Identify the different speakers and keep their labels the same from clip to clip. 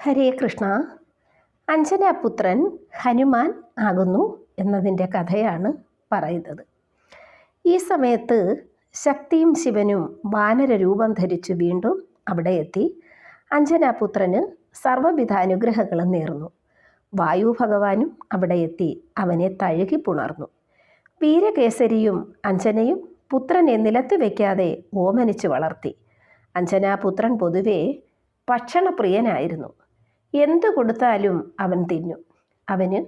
Speaker 1: ഹരേ കൃഷ്ണ. അഞ്ജനാപുത്രൻ ഹനുമാൻ ആകുന്നു എന്നതിൻ്റെ കഥയാണ് പറയുന്നത്. ഈ സമയത്ത് ശക്തിയും ശിവനും വാനര രൂപം ധരിച്ചു വീണ്ടും അവിടെ എത്തി അഞ്ജനാപുത്രന് സർവ്വവിധ അനുഗ്രഹങ്ങളും നേർന്നു. വായു ഭഗവാനും അവിടെ എത്തി അവനെ തഴുകി പുണർന്നു. വീരകേസരിയും അഞ്ജനയും പുത്രനെ നിലത്ത് വയ്ക്കാതെ ഓമനിച്ച് വളർത്തി. അഞ്ജനാപുത്രൻ പൊതുവെ ഭക്ഷണപ്രിയനായിരുന്നു. എന്തു കൊടുത്താലും അവൻ തിന്നും. അവന്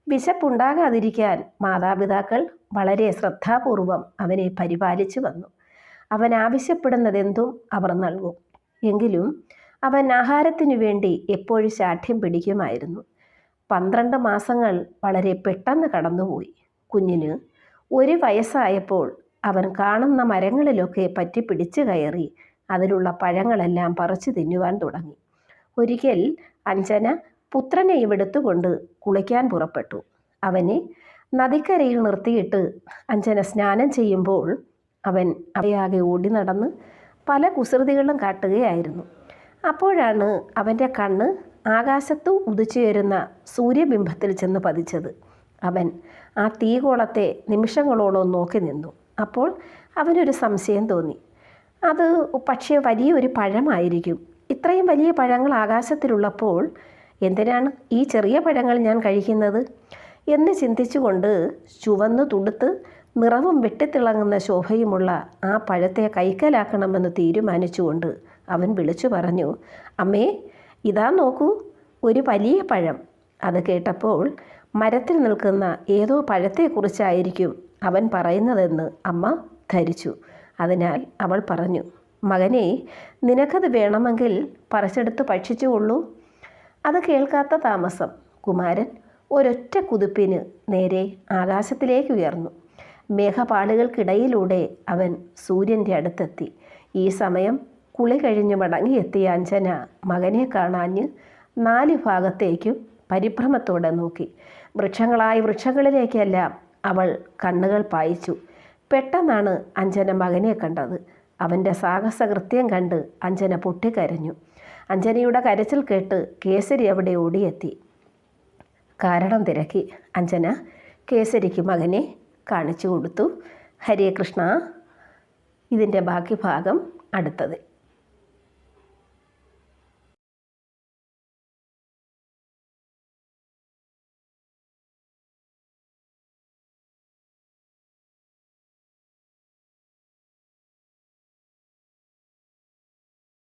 Speaker 1: വിശപ്പുണ്ടാകാതിരിക്കാൻ മാതാപിതാക്കൾ വളരെ ശ്രദ്ധാപൂർവം അവനെ പരിപാലിച്ചു വന്നു. അവൻ ആവശ്യപ്പെടുന്നതെന്തും അവർ നൽകും. എങ്കിലും അവൻ ആഹാരത്തിനു വേണ്ടി എപ്പോഴും ശാഠ്യം പിടിക്കുമായിരുന്നു. 12 മാസങ്ങൾ വളരെ പെട്ടെന്ന് കടന്നുപോയി. കുഞ്ഞിന് 1 വയസ്സായപ്പോൾ അവൻ കാണുന്ന മരങ്ങളിലൊക്കെ പറ്റിപ്പിടിച്ചു കയറി അതിലുള്ള പഴങ്ങളെല്ലാം പറിച്ചു തിന്നുവാൻ തുടങ്ങി. ഒരിക്കൽ അഞ്ജന പുത്രനെയും എടുത്തുകൊണ്ട് കുളിക്കാൻ പുറപ്പെട്ടു. അവനെ നദിക്കരയിൽ നിർത്തിയിട്ട് അഞ്ജന സ്നാനം ചെയ്യുമ്പോൾ അവൻ അവയാകെ ഓടി നടന്ന് പല കുസൃതികളും കാട്ടുകയായിരുന്നു. അപ്പോഴാണ് അവൻ്റെ കണ്ണ് ആകാശത്ത് ഉദിച്ചുയരുന്ന സൂര്യബിംബത്തിൽ ചെന്ന് പതിച്ചത്. അവൻ ആ തീകോളത്തെ നിമിഷങ്ങളോളം നോക്കി നിന്നു. അപ്പോൾ അവനൊരു സംശയം തോന്നി. അത് പക്ഷേ വലിയൊരു പഴമായിരിക്കും. ഇത്രയും വലിയ പഴങ്ങൾ ആകാശത്തിലുള്ളപ്പോൾ എന്തിനാണ് ഈ ചെറിയ പഴങ്ങൾ ഞാൻ കഴിക്കുന്നത് എന്ന് ചിന്തിച്ചുകൊണ്ട് ചുവന്നു തുടുത്ത് നിറവും വെട്ടിത്തിളങ്ങുന്ന ശോഭയുമുള്ള ആ പഴത്തെ കൈക്കലാക്കണമെന്ന് തീരുമാനിച്ചുകൊണ്ട് അവൻ വിളിച്ചു പറഞ്ഞു, അമ്മേ, ഇതാ നോക്കൂ, ഒരു വലിയ പഴം. അത് കേട്ടപ്പോൾ മരത്തിൽ നിൽക്കുന്ന ഏതോ പഴത്തെക്കുറിച്ചായിരിക്കും അവൻ പറയുന്നതെന്ന് അമ്മ ധരിച്ചു. അതിനാൽ അവൾ പറഞ്ഞു, മകനെ, നിനക്കത് വേണമെങ്കിൽ പറിച്ചെടുത്ത് ഭക്ഷിച്ചുകൊള്ളൂ. അത് കേൾക്കാത്ത താമസം കുമാരൻ ഒരൊറ്റ കുതിപ്പിന് നേരെ ആകാശത്തിലേക്ക് ഉയർന്നു. മേഘപാളികൾക്കിടയിലൂടെ അവൻ സൂര്യൻ്റെ അടുത്തെത്തി. ഈ സമയം കുളി കഴിഞ്ഞ് മടങ്ങിയെത്തിയ അഞ്ജന മകനെ കാണാഞ്ഞ് 4 ഭാഗത്തേക്കും പരിഭ്രമത്തോടെ നോക്കി. വൃക്ഷങ്ങളിലേക്കെല്ലാം അവൾ കണ്ണുകൾ പായിച്ചു. പെട്ടെന്നാണ് അഞ്ജന മകനെ കണ്ടത്. അവൻ്റെ സാഹസകൃത്യം കണ്ട് അഞ്ജന പൊട്ടിക്കരഞ്ഞു. അഞ്ജനയുടെ കരച്ചിൽ കേട്ട് കേസരി അവിടെ ഓടിയെത്തി. കാരണം തിരക്കി. അഞ്ജന കേസരിക്ക് മകനെ കാണിച്ചു കൊടുത്തു. ഹരേ കൃഷ്ണ. ഇതിൻ്റെ ബാക്കി ഭാഗം അടുത്തത്.